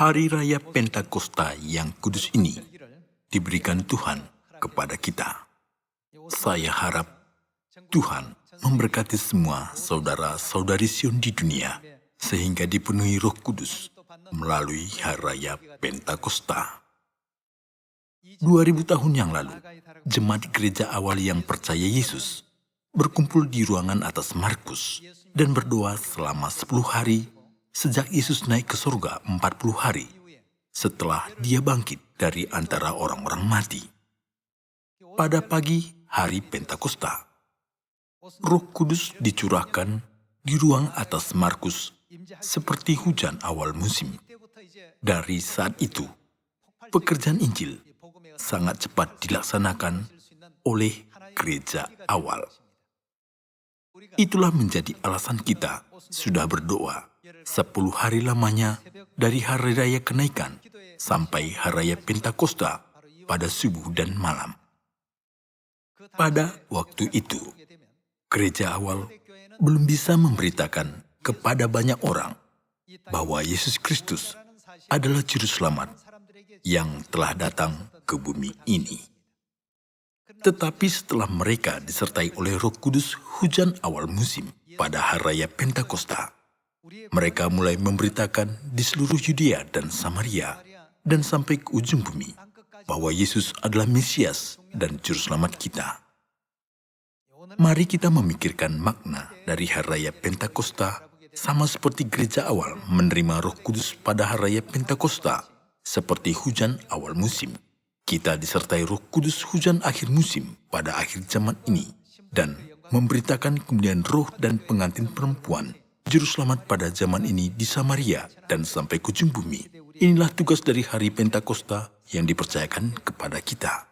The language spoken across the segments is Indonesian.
Hari Raya Pentakosta yang kudus ini diberikan Tuhan kepada kita. Saya harap Tuhan memberkati semua saudara-saudari Sion di dunia sehingga dipenuhi Roh Kudus melalui Hari Raya Pentakosta. 2000 tahun yang lalu, jemaat gereja awal yang percaya Yesus berkumpul di ruangan atas Markus dan berdoa selama 10 hari sejak Yesus naik ke surga 40 hari setelah dia bangkit dari antara orang-orang mati. Pada pagi hari Pentakosta, Roh Kudus dicurahkan di ruang atas Markus seperti hujan awal musim. Dari saat itu, pekerjaan Injil sangat cepat dilaksanakan oleh gereja awal. Itulah menjadi alasan kita sudah berdoa 10 hari lamanya dari Hari Raya Kenaikan sampai Hari Raya Pentakosta pada subuh dan malam. Pada waktu itu, gereja awal belum bisa memberitakan kepada banyak orang bahwa Yesus Kristus adalah Juru Selamat yang telah datang ke bumi ini. Tetapi setelah mereka disertai oleh Roh Kudus hujan awal musim pada Hari Raya Pentakosta, mereka mulai memberitakan di seluruh Yudea dan Samaria dan sampai ke ujung bumi bahwa Yesus adalah Mesias dan Juru Selamat kita. Mari kita memikirkan makna dari Hari Raya Pentakosta sama seperti gereja awal menerima Roh Kudus pada Hari Raya Pentakosta seperti hujan awal musim. Kita disertai Roh Kudus hujan akhir musim pada akhir zaman ini dan memberitakan kemudian roh dan pengantin perempuan Juru Selamat pada zaman ini di Samaria dan sampai ke ujung bumi. Inilah tugas dari hari Pentakosta yang dipercayakan kepada kita.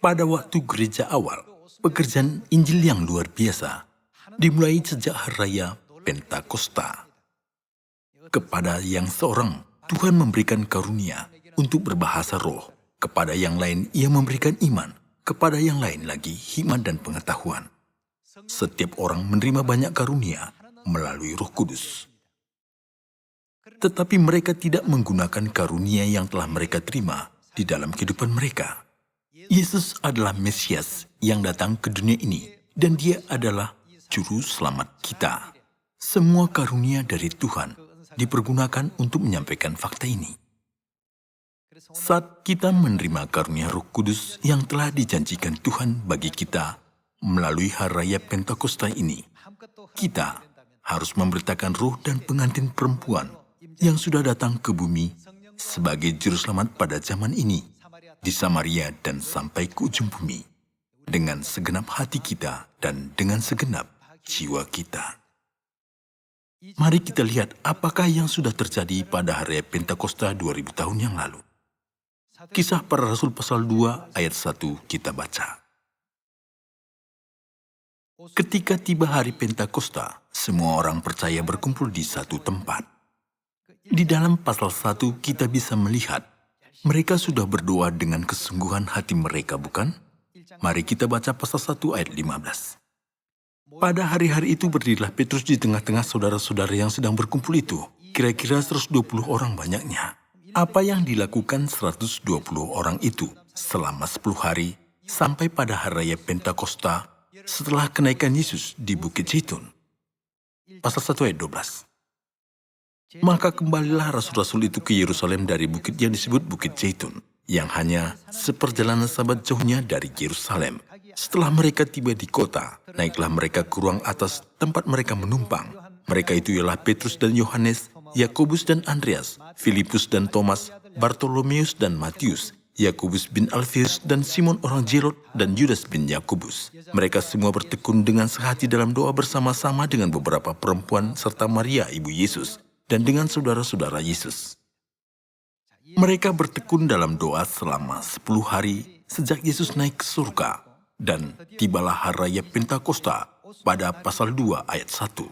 Pada waktu gereja awal, pekerjaan Injil yang luar biasa dimulai sejak Hari Raya Pentakosta. Kepada yang seorang, Tuhan memberikan karunia untuk berbahasa roh. Kepada yang lain, ia memberikan iman. Kepada yang lain lagi, hikmat dan pengetahuan. Setiap orang menerima banyak karunia melalui Roh Kudus. Tetapi mereka tidak menggunakan karunia yang telah mereka terima di dalam kehidupan mereka. Yesus adalah Mesias yang datang ke dunia ini, dan dia adalah Juru Selamat kita. Semua karunia dari Tuhan dipergunakan untuk menyampaikan fakta ini. Saat kita menerima karunia Roh Kudus yang telah dijanjikan Tuhan bagi kita melalui Hari Raya Pentakosta ini, kita harus memberitakan roh dan pengantin perempuan yang sudah datang ke bumi sebagai Juru Selamat pada zaman ini, di Samaria dan sampai ke ujung bumi, dengan segenap hati kita dan dengan segenap jiwa kita. Mari kita lihat apakah yang sudah terjadi pada Hari Raya Pentakosta 2000 tahun yang lalu. Kisah Para Rasul pasal 2 ayat 1 kita baca. Ketika tiba hari Pentakosta, semua orang percaya berkumpul di satu tempat. Di dalam pasal 1 kita bisa melihat mereka sudah berdoa dengan kesungguhan hati mereka, bukan? Mari kita baca pasal 1 ayat 15. Pada hari-hari itu berdirilah Petrus di tengah-tengah saudara-saudara yang sedang berkumpul itu. Kira-kira 120 orang banyaknya. Apa yang dilakukan 120 orang itu selama 10 hari sampai pada Hari Raya Pentakosta setelah kenaikan Yesus di Bukit Zaitun? Pasal 1 ayat 12. Maka kembalilah rasul-rasul itu ke Yerusalem dari bukit yang disebut Bukit Zaitun, yang hanya seperjalanan sahabat jauhnya dari Yerusalem. Setelah mereka tiba di kota, naiklah mereka ke ruang atas tempat mereka menumpang. Mereka itu ialah Petrus dan Yohanes, Yakobus dan Andreas, Filipus dan Thomas, Bartolomeus dan Matius, Yakobus bin Alfeus dan Simon orang Zelot dan Yudas bin Yakobus. Mereka semua bertekun dengan sehati dalam doa bersama-sama dengan beberapa perempuan serta Maria ibu Yesus dan dengan saudara-saudara Yesus. Mereka bertekun dalam doa selama 10 hari sejak Yesus naik ke surga, dan tibalah Hari Raya Pentakosta pada pasal 2 ayat 1.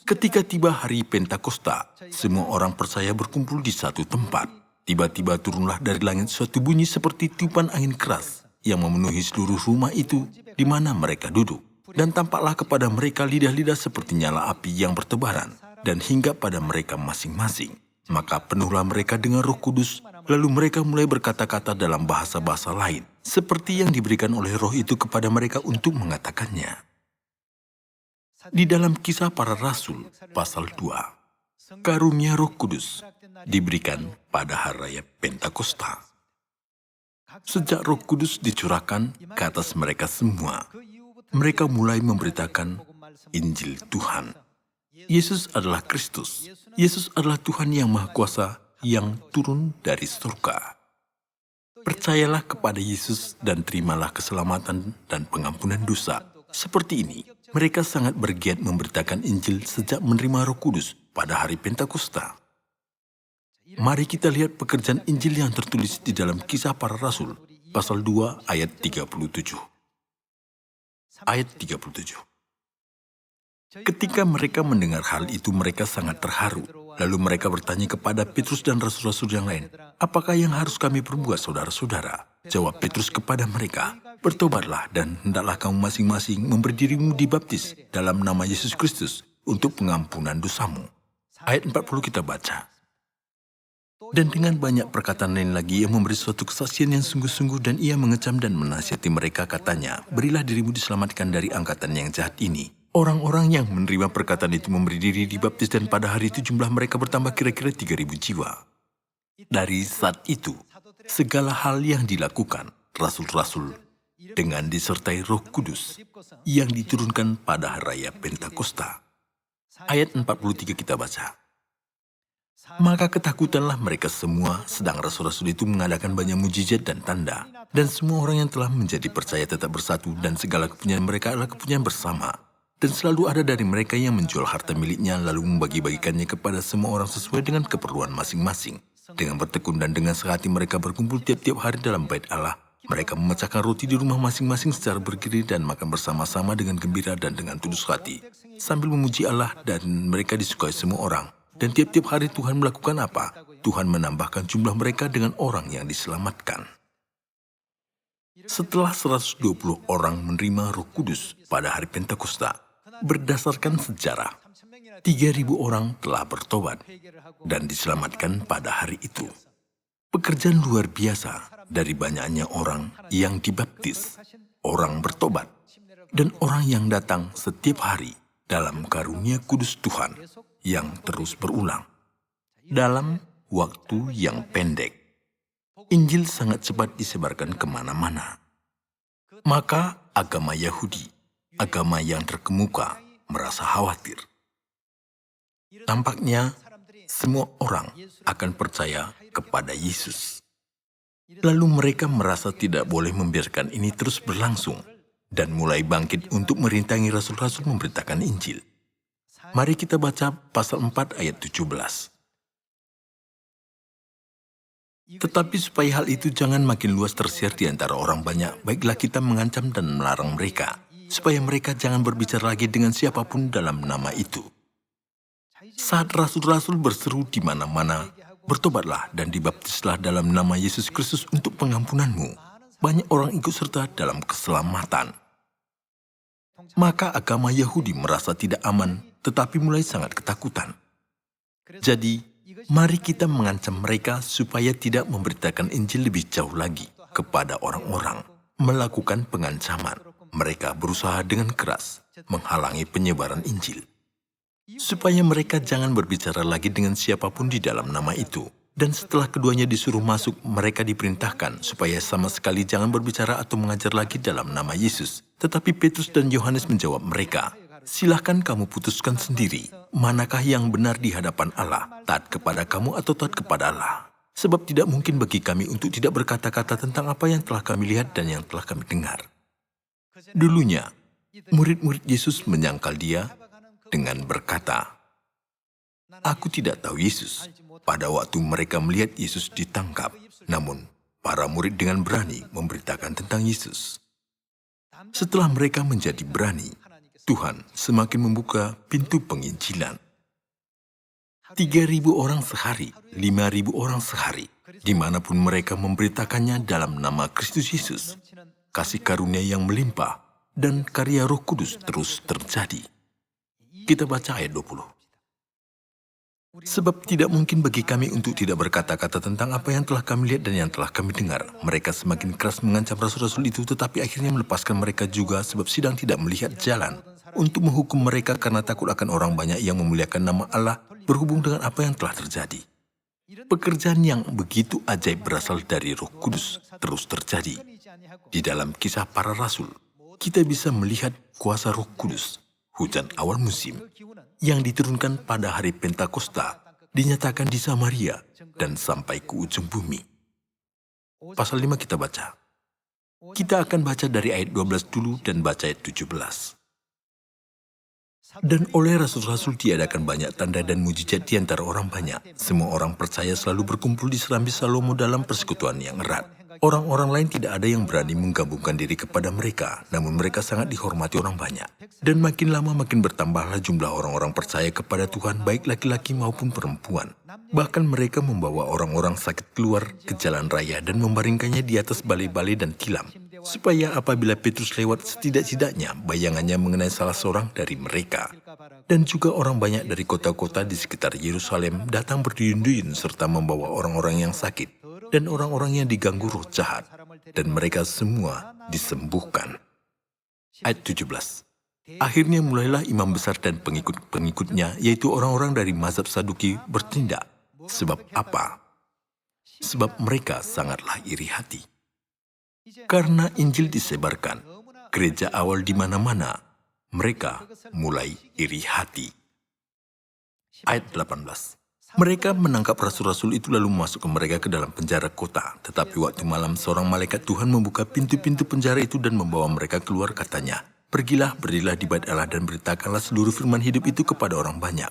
Ketika tiba hari Pentakosta, semua orang percaya berkumpul di satu tempat. Tiba-tiba turunlah dari langit suatu bunyi seperti tiupan angin keras yang memenuhi seluruh rumah itu di mana mereka duduk. Dan tampaklah kepada mereka lidah-lidah seperti nyala api yang bertebaran dan hinggap pada mereka masing-masing. Maka penuhlah mereka dengan Roh Kudus, lalu mereka mulai berkata-kata dalam bahasa-bahasa lain, seperti yang diberikan oleh Roh itu kepada mereka untuk mengatakannya. Di dalam Kisah Para Rasul, pasal 2, karunia Roh Kudus diberikan pada hari raya Pentakosta. Sejak Roh Kudus dicurahkan ke atas mereka semua, mereka mulai memberitakan Injil Tuhan. Yesus adalah Kristus. Yesus adalah Tuhan yang Maha Kuasa yang turun dari surga. Percayalah kepada Yesus dan terimalah keselamatan dan pengampunan dosa. Seperti ini, mereka sangat bergiat memberitakan Injil sejak menerima Roh Kudus pada hari Pentakosta. Mari kita lihat pekerjaan Injil yang tertulis di dalam Kisah Para Rasul, pasal 2 ayat 37. Ayat 37. Ketika mereka mendengar hal itu, mereka sangat terharu. Lalu mereka bertanya kepada Petrus dan rasul-rasul yang lain, "Apakah yang harus kami perbuat, saudara-saudara?" Jawab Petrus kepada mereka, "Bertobatlah dan hendaklah kamu masing-masing memberi dirimu dibaptis dalam nama Yesus Kristus untuk pengampunan dosamu." Ayat 40 kita baca. Dan dengan banyak perkataan lain lagi, ia memberi suatu kesaksian yang sungguh-sungguh dan ia mengecam dan menasihati mereka, katanya, "Berilah dirimu diselamatkan dari angkatan yang jahat ini." Orang-orang yang menerima perkataan itu memberi diri dibaptis dan pada hari itu jumlah mereka bertambah kira-kira 3.000 jiwa. Dari saat itu, segala hal yang dilakukan rasul-rasul dengan disertai Roh Kudus yang diturunkan pada hari raya Pentakosta. Ayat 43 kita baca. Maka ketakutanlah mereka semua, sedang rasul-rasul itu mengadakan banyak mujizat dan tanda. Dan semua orang yang telah menjadi percaya tetap bersatu, dan segala kepunyaan mereka adalah kepunyaan bersama. Dan selalu ada dari mereka yang menjual harta miliknya, lalu membagi-bagikannya kepada semua orang sesuai dengan keperluan masing-masing. Dengan bertekun dan dengan sehati mereka berkumpul tiap-tiap hari dalam bait Allah. Mereka memecahkan roti di rumah masing-masing secara bergilir dan makan bersama-sama dengan gembira dan dengan tulus hati, sambil memuji Allah, dan mereka disukai semua orang. Dan tiap-tiap hari Tuhan melakukan apa? Tuhan menambahkan jumlah mereka dengan orang yang diselamatkan. Setelah 120 orang menerima Roh Kudus pada hari Pentakosta, berdasarkan sejarah, 3.000 orang telah bertobat dan diselamatkan pada hari itu. Pekerjaan luar biasa dari banyaknya orang yang dibaptis, orang bertobat, dan orang yang datang setiap hari dalam karunia kudus Tuhan yang terus berulang. Dalam waktu yang pendek, Injil sangat cepat disebarkan kemana-mana. Maka agama Yahudi, agama yang terkemuka, merasa khawatir. Tampaknya semua orang akan percaya kepada Yesus. Lalu mereka merasa tidak boleh membiarkan ini terus berlangsung dan mulai bangkit untuk merintangi rasul-rasul memberitakan Injil. Mari kita baca pasal 4 ayat 17. Tetapi supaya hal itu jangan makin luas tersiar di antara orang banyak, baiklah kita mengancam dan melarang mereka, supaya mereka jangan berbicara lagi dengan siapapun dalam nama itu. Saat rasul-rasul berseru di mana-mana, "Bertobatlah dan dibaptislah dalam nama Yesus Kristus untuk pengampunanmu," banyak orang ikut serta dalam keselamatan. Maka agama Yahudi merasa tidak aman, tetapi mulai sangat ketakutan. Jadi, mari kita mengancam mereka supaya tidak memberitakan Injil lebih jauh lagi kepada orang-orang. Melakukan pengancaman, mereka berusaha dengan keras menghalangi penyebaran Injil, supaya mereka jangan berbicara lagi dengan siapapun di dalam nama itu. Dan setelah keduanya disuruh masuk, mereka diperintahkan supaya sama sekali jangan berbicara atau mengajar lagi dalam nama Yesus. Tetapi Petrus dan Yohanes menjawab mereka, "Silahkan kamu putuskan sendiri, manakah yang benar di hadapan Allah, taat kepada kamu atau taat kepada Allah. Sebab tidak mungkin bagi kami untuk tidak berkata-kata tentang apa yang telah kami lihat dan yang telah kami dengar." Dulunya, murid-murid Yesus menyangkal dia dengan berkata, "Aku tidak tahu Yesus." Pada waktu mereka melihat Yesus ditangkap, namun para murid dengan berani memberitakan tentang Yesus. Setelah mereka menjadi berani, Tuhan semakin membuka pintu penginjilan. 3.000 orang sehari, 5.000 orang sehari, dimanapun mereka memberitakannya dalam nama Kristus Yesus. Kasih karunia yang melimpah dan karya Roh Kudus terus terjadi. Kita baca ayat 20. Sebab tidak mungkin bagi kami untuk tidak berkata-kata tentang apa yang telah kami lihat dan yang telah kami dengar. Mereka semakin keras mengancam rasul-rasul itu, tetapi akhirnya melepaskan mereka juga sebab sidang tidak melihat jalan untuk menghukum mereka karena takut akan orang banyak yang memuliakan nama Allah berhubung dengan apa yang telah terjadi. Pekerjaan yang begitu ajaib berasal dari Roh Kudus terus terjadi. Di dalam kisah para rasul, kita bisa melihat kuasa Roh Kudus, hujan awal musim, yang diturunkan pada hari Pentakosta, dinyatakan di Samaria dan sampai ke ujung bumi. Pasal 5 kita baca. Kita akan baca dari ayat 12 dulu dan baca ayat 17. Dan oleh rasul-rasul diadakan banyak tanda dan mujizat di antara orang banyak. Semua orang percaya selalu berkumpul di serambi Salomo dalam persekutuan yang erat. Orang-orang lain tidak ada yang berani menggabungkan diri kepada mereka, namun mereka sangat dihormati orang banyak. Dan makin lama makin bertambahlah jumlah orang-orang percaya kepada Tuhan, baik laki-laki maupun perempuan. Bahkan mereka membawa orang-orang sakit keluar ke jalan raya dan membaringkannya di atas balai-balai dan tilam, supaya apabila Petrus lewat setidak-tidaknya bayangannya mengenai salah seorang dari mereka. Dan juga orang banyak dari kota-kota di sekitar Yerusalem datang berduyun-duyun serta membawa orang-orang yang sakit dan orang-orang yang diganggu roh jahat, dan mereka semua disembuhkan. Ayat 17. Akhirnya mulailah imam besar dan pengikut-pengikutnya, yaitu orang-orang dari mazhab Saduki, bertindak. Sebab apa? Sebab mereka sangatlah iri hati. Karena Injil disebarkan, gereja awal di mana-mana, mereka mulai iri hati. Ayat 18. Mereka menangkap rasul-rasul itu lalu memasukkan mereka ke dalam penjara kota. Tetapi waktu malam seorang malaikat Tuhan membuka pintu-pintu penjara itu dan membawa mereka keluar, katanya, "Pergilah, berdirilah di bait Allah dan beritakanlah seluruh firman hidup itu kepada orang banyak."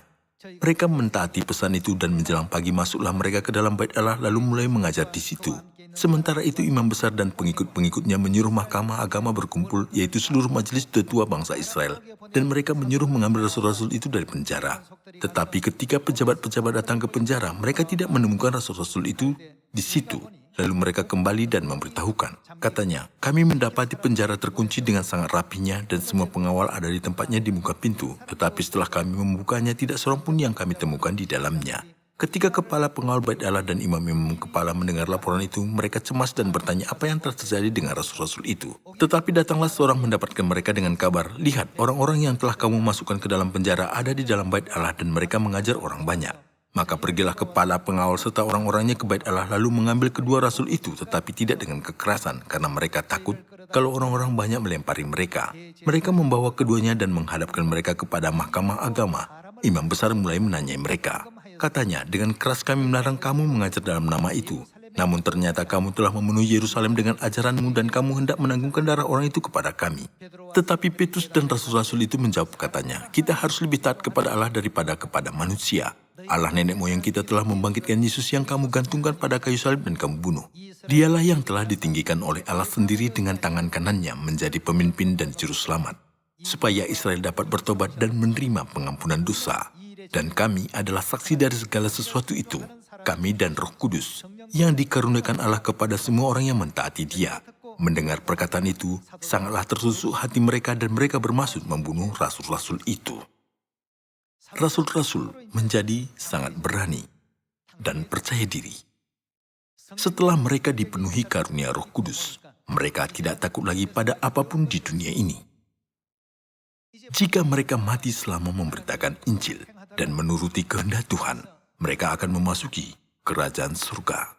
Mereka mentaati pesan itu dan menjelang pagi masuklah mereka ke dalam bait Allah lalu mulai mengajar di situ. Sementara itu imam besar dan pengikut-pengikutnya menyuruh mahkamah agama berkumpul, yaitu seluruh majelis tetua bangsa Israel, dan mereka menyuruh mengambil rasul-rasul itu dari penjara. Tetapi ketika pejabat-pejabat datang ke penjara, mereka tidak menemukan rasul-rasul itu di situ. Lalu mereka kembali dan memberitahukan. Katanya, "Kami mendapati penjara terkunci dengan sangat rapinya dan semua pengawal ada di tempatnya di muka pintu. Tetapi setelah kami membukanya, tidak seorang pun yang kami temukan di dalamnya." Ketika kepala pengawal bait Allah dan imam-imam kepala mendengar laporan itu, mereka cemas dan bertanya apa yang telah terjadi dengan rasul-rasul itu. Tetapi datanglah seorang mendapatkan mereka dengan kabar, "Lihat, orang-orang yang telah kamu masukkan ke dalam penjara ada di dalam bait Allah dan mereka mengajar orang banyak." Maka pergilah kepala pengawal serta orang-orangnya ke bait Allah lalu mengambil kedua rasul itu, tetapi tidak dengan kekerasan, karena mereka takut kalau orang-orang banyak melempari mereka. Mereka membawa keduanya dan menghadapkan mereka kepada mahkamah agama. Imam besar mulai menanyai mereka. Katanya, "Dengan keras kami melarang kamu mengajar dalam nama itu. Namun ternyata kamu telah memenuhi Yerusalem dengan ajaranmu dan kamu hendak menanggungkan darah orang itu kepada kami." Tetapi Petrus dan rasul-rasul itu menjawab, katanya, "Kita harus lebih taat kepada Allah daripada kepada manusia. Allah nenek moyang kita telah membangkitkan Yesus yang kamu gantungkan pada kayu salib dan kamu bunuh. Dialah yang telah ditinggikan oleh Allah sendiri dengan tangan kanannya menjadi pemimpin dan juru selamat, supaya Israel dapat bertobat dan menerima pengampunan dosa. Dan kami adalah saksi dari segala sesuatu itu, kami dan Roh Kudus, yang dikaruniakan Allah kepada semua orang yang mentaati Dia." Mendengar perkataan itu, sangatlah tersusuk hati mereka dan mereka bermaksud membunuh rasul-rasul itu. Rasul-rasul menjadi sangat berani dan percaya diri. Setelah mereka dipenuhi karunia Roh Kudus, mereka tidak takut lagi pada apapun di dunia ini. Jika mereka mati selama memberitakan Injil dan menuruti kehendak Tuhan, mereka akan memasuki kerajaan surga.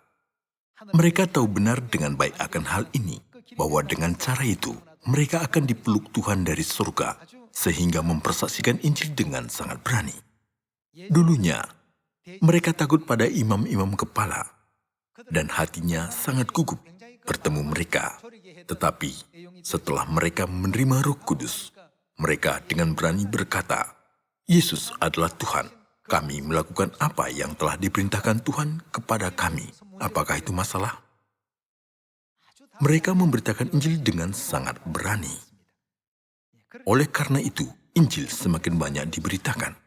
Mereka tahu benar dengan baik akan hal ini, bahwa dengan cara itu, mereka akan dipeluk Tuhan dari surga, sehingga mempersaksikan Injil dengan sangat berani. Dulunya, mereka takut pada imam-imam kepala, dan hatinya sangat gugup bertemu mereka. Tetapi, setelah mereka menerima Roh Kudus, mereka dengan berani berkata, "Yesus adalah Tuhan. Kami melakukan apa yang telah diperintahkan Tuhan kepada kami. Apakah itu masalah?" Mereka memberitakan Injil dengan sangat berani. Oleh karena itu, Injil semakin banyak diberitakan.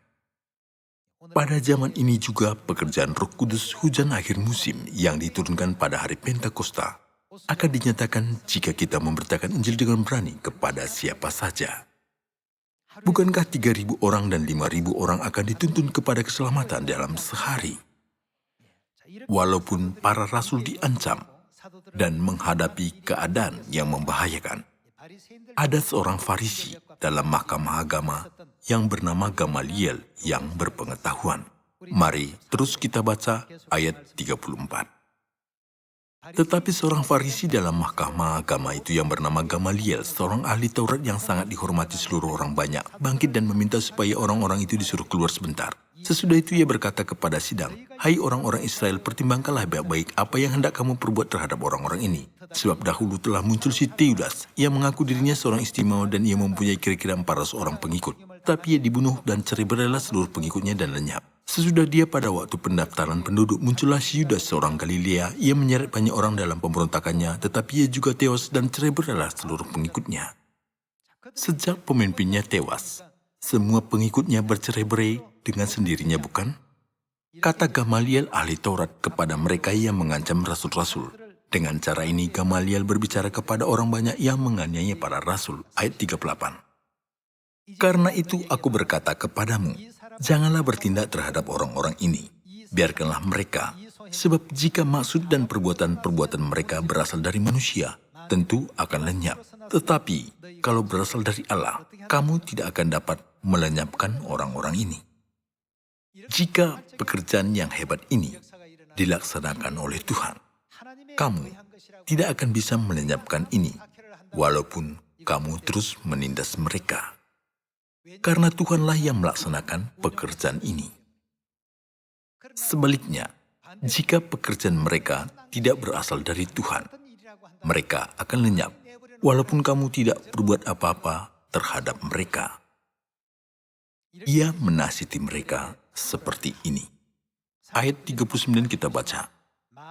Pada zaman ini juga pekerjaan Roh Kudus hujan akhir musim yang diturunkan pada hari Pentakosta akan dinyatakan jika kita memberitakan Injil dengan berani kepada siapa saja. Bukankah 3.000 orang dan 5.000 orang akan dituntun kepada keselamatan dalam sehari? Walaupun para rasul diancam dan menghadapi keadaan yang membahayakan, ada seorang Farisi dalam mahkamah agama yang bernama Gamaliel yang berpengetahuan. Mari terus kita baca ayat 34. Tetapi seorang Farisi dalam mahkamah agama itu yang bernama Gamaliel, seorang ahli Taurat yang sangat dihormati seluruh orang banyak, bangkit dan meminta supaya orang-orang itu disuruh keluar sebentar. Sesudah itu ia berkata kepada sidang, "Hai orang-orang Israel, pertimbangkanlah baik-baik apa yang hendak kamu perbuat terhadap orang-orang ini. Sebab dahulu telah muncul si Teudas, ia mengaku dirinya seorang istimewa dan ia mempunyai kira-kira 400 orang pengikut. Tapi ia dibunuh dan cerai-berailah seluruh pengikutnya dan lenyap. Sesudah dia pada waktu pendaftaran penduduk, muncullah si Yudas seorang Galilea. Ia menyeret banyak orang dalam pemberontakannya, tetapi ia juga tewas dan cerai-berailah seluruh pengikutnya. Sejak pemimpinnya tewas, semua pengikutnya bercerai-berai dengan sendirinya, bukan?" Kata Gamaliel ahli Taurat kepada mereka yang mengancam rasul-rasul. Dengan cara ini Gamaliel berbicara kepada orang banyak yang menganiaya para rasul. Ayat 38. "Karena itu aku berkata kepadamu, janganlah bertindak terhadap orang-orang ini. Biarkanlah mereka, sebab jika maksud dan perbuatan-perbuatan mereka berasal dari manusia, tentu akan lenyap. Tetapi kalau berasal dari Allah, kamu tidak akan dapat melenyapkan orang-orang ini." Jika pekerjaan yang hebat ini dilaksanakan oleh Tuhan, kamu tidak akan bisa melenyapkan ini, walaupun kamu terus menindas mereka. Karena Tuhanlah yang melaksanakan pekerjaan ini. Sebaliknya, jika pekerjaan mereka tidak berasal dari Tuhan, mereka akan lenyap, walaupun kamu tidak berbuat apa-apa terhadap mereka. Ia menasihati mereka seperti ini. Ayat 39 kita baca,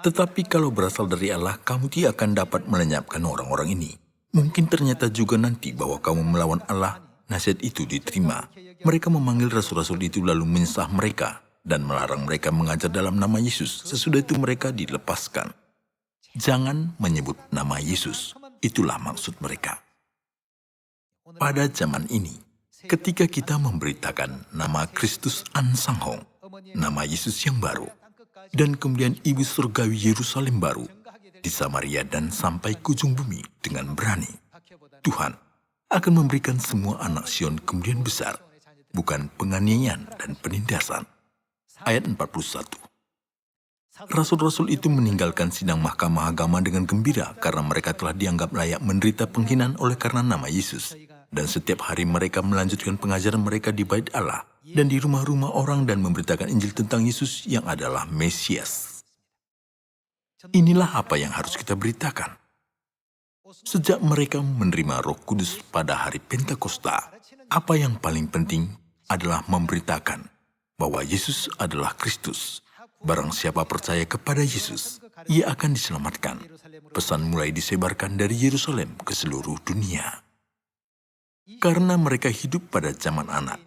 "Tetapi kalau berasal dari Allah, kamu tidak akan dapat melenyapkan orang-orang ini. Mungkin ternyata juga nanti bahwa kamu melawan Allah, nasihat itu diterima. Mereka memanggil rasul-rasul itu lalu menyesah mereka dan melarang mereka mengajar dalam nama Yesus. Sesudah itu mereka dilepaskan. Jangan menyebut nama Yesus, itulah maksud mereka." Pada zaman ini, ketika kita memberitakan nama Kristus Ansanghong, nama Yesus yang baru, dan kemudian Ibu Surgawi Yerusalem baru, di Samaria dan sampai ke ujung bumi dengan berani, Tuhan akan memberikan semua anak Sion kemudian besar, bukan penganiayaan dan penindasan. Ayat 41. Rasul-rasul itu meninggalkan sidang mahkamah agama dengan gembira karena mereka telah dianggap layak menderita penghinaan oleh karena nama Yesus. Dan setiap hari mereka melanjutkan pengajaran mereka di bait Allah dan di rumah-rumah orang dan memberitakan Injil tentang Yesus yang adalah Mesias. Inilah apa yang harus kita beritakan. Sejak mereka menerima Roh Kudus pada hari Pentakosta, apa yang paling penting adalah memberitakan bahwa Yesus adalah Kristus. Barang siapa percaya kepada Yesus, ia akan diselamatkan. Pesan mulai disebarkan dari Yerusalem ke seluruh dunia. Karena mereka hidup pada zaman anak,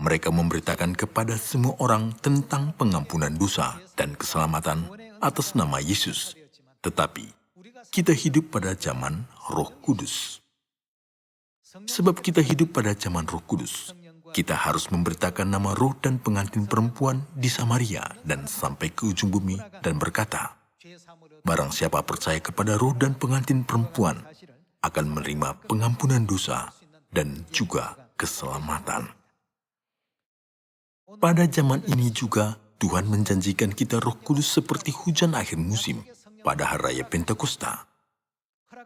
mereka memberitakan kepada semua orang tentang pengampunan dosa dan keselamatan atas nama Yesus. Tetapi, kita hidup pada zaman Roh Kudus. Sebab kita hidup pada zaman Roh Kudus, kita harus memberitakan nama roh dan pengantin perempuan di Samaria dan sampai ke ujung bumi dan berkata, barang siapa percaya kepada roh dan pengantin perempuan akan menerima pengampunan dosa dan juga keselamatan. Pada zaman ini juga, Tuhan menjanjikan kita Roh Kudus seperti hujan akhir musim pada hari raya Pentakosta.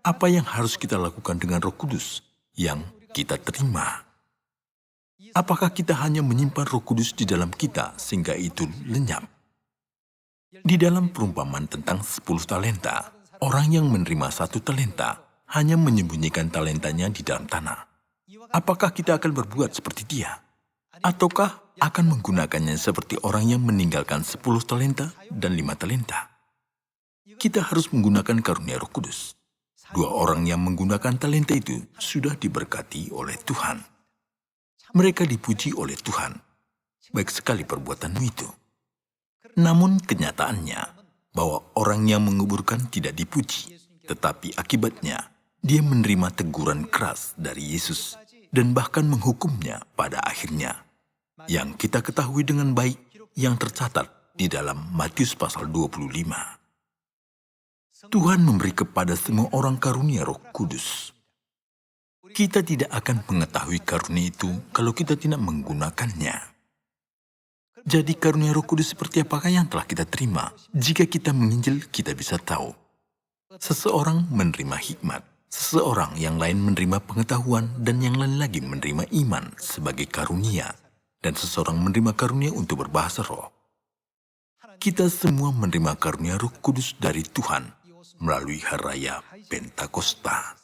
Apa yang harus kita lakukan dengan Roh Kudus yang kita terima? Apakah kita hanya menyimpan Roh Kudus di dalam kita sehingga itu lenyap? Di dalam perumpamaan tentang 10 talenta, orang yang menerima 1 talenta hanya menyembunyikan talentanya di dalam tanah. Apakah kita akan berbuat seperti dia? Ataukah akan menggunakannya seperti orang yang meninggalkan 10 talenta dan 5 talenta? Kita harus menggunakan karunia Roh Kudus. 2 orang yang menggunakan talenta itu sudah diberkati oleh Tuhan. Mereka dipuji oleh Tuhan. Baik sekali perbuatanmu itu. Namun kenyataannya bahwa orang yang menguburkan tidak dipuji, tetapi akibatnya dia menerima teguran keras dari Yesus dan bahkan menghukumnya pada akhirnya. Yang kita ketahui dengan baik yang tercatat di dalam Matius pasal 25. Tuhan memberi kepada semua orang karunia Roh Kudus. Kita tidak akan mengetahui karunia itu kalau kita tidak menggunakannya. Jadi karunia Roh Kudus seperti apakah yang telah kita terima? Jika kita menginjil, kita bisa tahu. Seseorang menerima hikmat, seseorang yang lain menerima pengetahuan, dan yang lain lagi menerima iman sebagai karunia, dan seseorang menerima karunia untuk berbahasa roh. Kita semua menerima karunia Roh Kudus dari Tuhan melalui hari raya Pentakosta.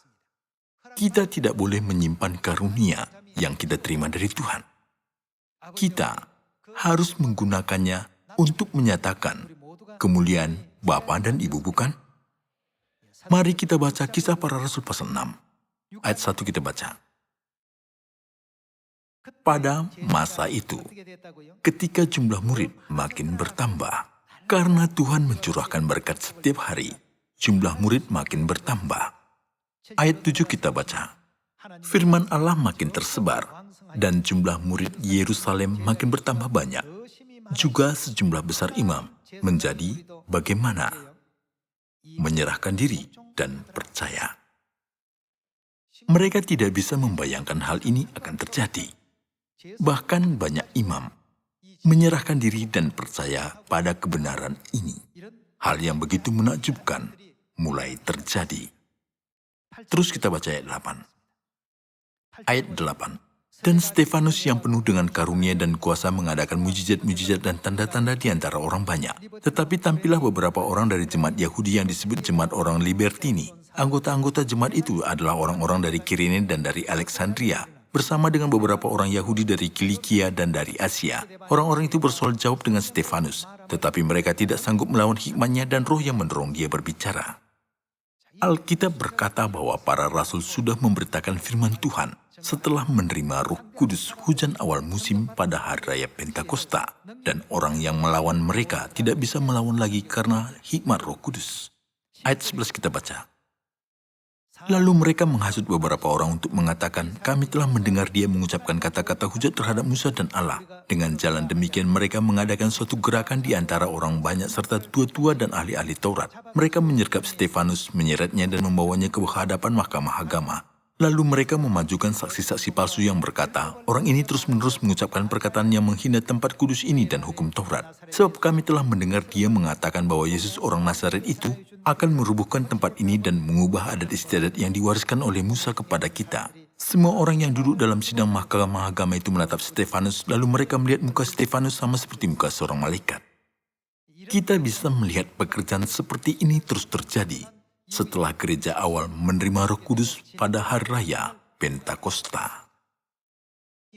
Kita tidak boleh menyimpan karunia yang kita terima dari Tuhan. Kita harus menggunakannya untuk menyatakan kemuliaan Bapa dan Ibu, bukan? Mari kita baca Kisah Para Rasul pasal 6. Ayat 1 kita baca. Pada masa itu, ketika jumlah murid makin bertambah, karena Tuhan mencurahkan berkat setiap hari, jumlah murid makin bertambah. Ayat 7 kita baca. Firman Allah makin tersebar, dan jumlah murid Yerusalem makin bertambah banyak. Juga sejumlah besar imam menjadi bagaimana? Menyerahkan diri dan percaya. Mereka tidak bisa membayangkan hal ini akan terjadi. Bahkan banyak imam menyerahkan diri dan percaya pada kebenaran ini. Hal yang begitu menakjubkan mulai terjadi. Terus kita baca ayat 8. Ayat 8. Dan Stefanus yang penuh dengan karunia dan kuasa mengadakan mujizat-mujizat dan tanda-tanda di antara orang banyak. Tetapi tampillah beberapa orang dari jemaat Yahudi yang disebut jemaat orang Libertini. Anggota-anggota jemaat itu adalah orang-orang dari Kirene dan dari Alexandria, bersama dengan beberapa orang Yahudi dari Kilikia dan dari Asia. Orang-orang itu bersoal jawab dengan Stefanus, tetapi mereka tidak sanggup melawan hikmatnya dan roh yang mendorong dia berbicara. Alkitab berkata bahwa para rasul sudah memberitakan firman Tuhan setelah menerima Roh Kudus hujan awal musim pada hari raya Pentakosta, dan orang yang melawan mereka tidak bisa melawan lagi karena hikmat Roh Kudus. Ayat 11 kita baca. Lalu mereka menghasut beberapa orang untuk mengatakan, kami telah mendengar dia mengucapkan kata-kata hujat terhadap Musa dan Allah. Dengan jalan demikian mereka mengadakan suatu gerakan di antara orang banyak serta tua-tua dan ahli-ahli Taurat. Mereka menyergap Stefanus, menyeretnya dan membawanya ke hadapan mahkamah agama. Lalu mereka memajukan saksi-saksi palsu yang berkata, orang ini terus-menerus mengucapkan perkataan yang menghina tempat kudus ini dan hukum Taurat. Sebab kami telah mendengar dia mengatakan bahwa Yesus orang Nazaret itu akan merubuhkan tempat ini dan mengubah adat istiadat yang diwariskan oleh Musa kepada kita. Semua orang yang duduk dalam sidang mahkamah agama itu menatap Stefanus, lalu mereka melihat muka Stefanus sama seperti muka seorang malaikat. Kita bisa melihat pekerjaan seperti ini terus terjadi setelah gereja awal menerima Roh Kudus pada hari raya Pentakosta.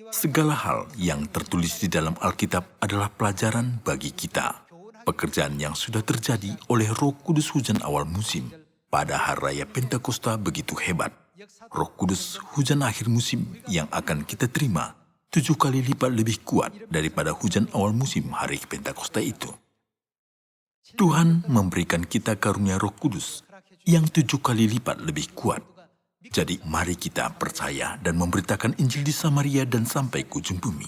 Segala hal yang tertulis di dalam Alkitab adalah pelajaran bagi kita. Pekerjaan yang sudah terjadi oleh Roh Kudus hujan awal musim pada hari raya Pentakosta begitu hebat. Roh Kudus hujan akhir musim yang akan kita terima 7 kali lipat lebih kuat daripada hujan awal musim hari Pentakosta itu. Tuhan memberikan kita karunia Roh Kudus yang 7 kali lipat lebih kuat. Jadi mari kita percaya dan memberitakan Injil di Samaria dan sampai ke ujung bumi.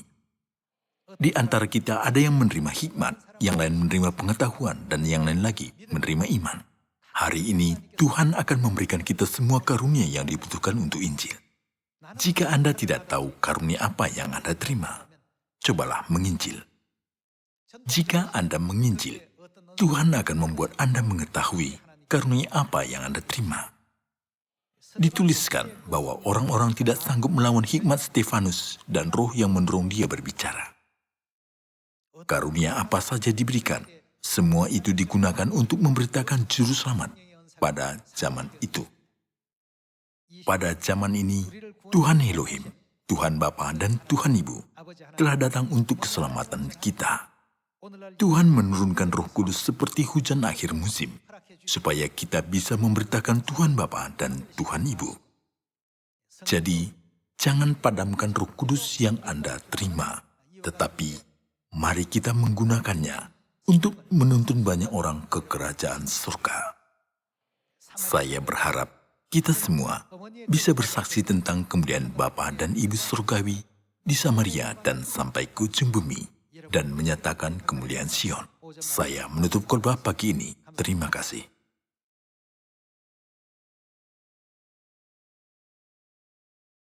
Di antara kita ada yang menerima hikmat, yang lain menerima pengetahuan, dan yang lain lagi menerima iman. Hari ini Tuhan akan memberikan kita semua karunia yang dibutuhkan untuk Injil. Jika Anda tidak tahu karunia apa yang Anda terima, cobalah menginjil. Jika Anda menginjil, Tuhan akan membuat Anda mengetahui karunia apa yang Anda terima. Dituliskan bahwa orang-orang tidak sanggup melawan hikmat Stefanus dan roh yang mendorong dia berbicara. Karunia apa saja diberikan, semua itu digunakan untuk memberitakan juru selamat pada zaman itu. Pada zaman ini, Tuhan Elohim, Tuhan Bapa dan Tuhan Ibu telah datang untuk keselamatan kita. Tuhan menurunkan Roh Kudus seperti hujan akhir musim, supaya kita bisa memberitakan Tuhan Bapa dan Tuhan Ibu. Jadi, jangan padamkan Roh Kudus yang Anda terima, tetapi mari kita menggunakannya untuk menuntun banyak orang ke kerajaan surga. Saya berharap Kita semua bisa bersaksi tentang kemuliaan Bapa dan Ibu Surgawi di Samaria dan sampai ke ujung bumi dan menyatakan kemuliaan Sion. Saya menutup khotbah pagi ini. Terima kasih.